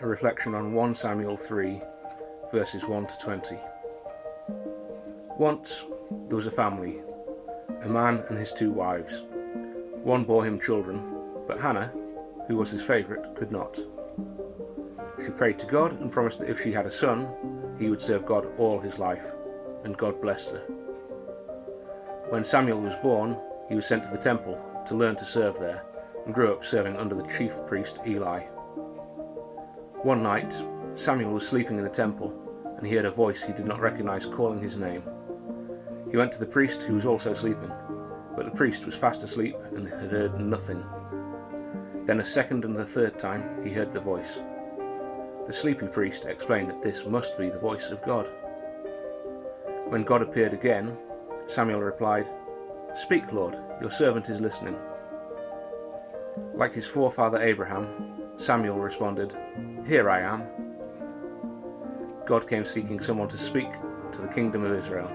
a reflection on 1 Samuel 3, verses 1 to 20. Once there was a family, a man and his 2 wives. One bore him children, but Hannah, who was his favourite, could not. She prayed to God and promised that if she had a son, he would serve God all his life, and God blessed her. When Samuel was born, he was sent to the temple to learn to serve there, and grew up serving under the chief priest Eli. One night, Samuel was sleeping in the temple, and he heard a voice he did not recognize calling his name. He went to the priest, who was also sleeping, but the priest was fast asleep and had heard nothing. Then a second and the third time he heard the voice. The sleepy priest explained that this must be the voice of God. When God appeared again, Samuel replied, "Speak, Lord, your servant is listening." Like his forefather Abraham, Samuel responded, "Here I am." God came seeking someone to speak to the kingdom of Israel.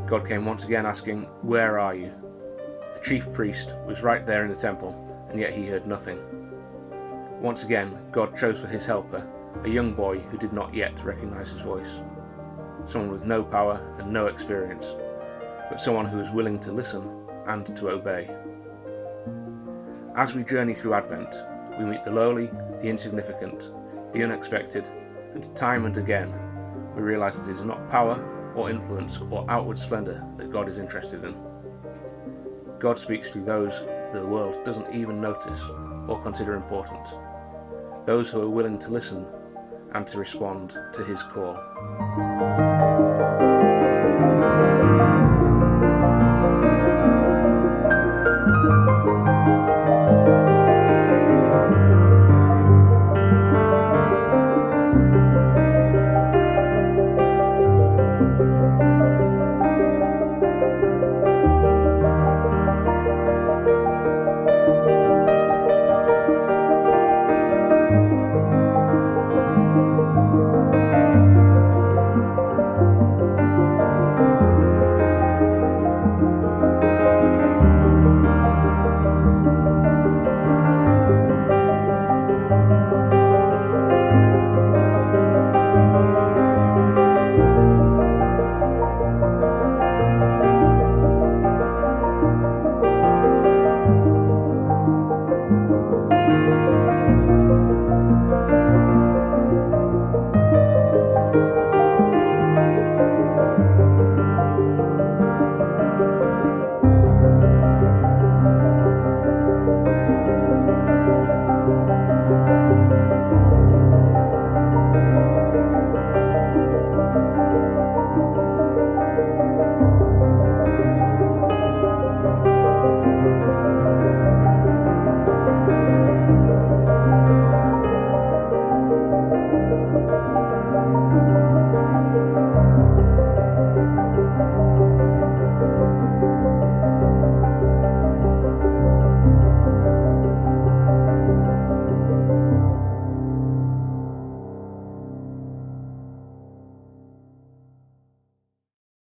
God came once again asking, "Where are you?" The chief priest was right there in the temple, and yet he heard nothing. Once again, God chose for his helper a young boy who did not yet recognize his voice. Someone with no power and no experience, but someone who was willing to listen and to obey. As we journey through Advent, we meet the lowly, the insignificant, the unexpected, and time and again we realize that it is not power or influence or outward splendor that God is interested in. God speaks through those that the world doesn't even notice or consider important, those who are willing to listen and to respond to his call.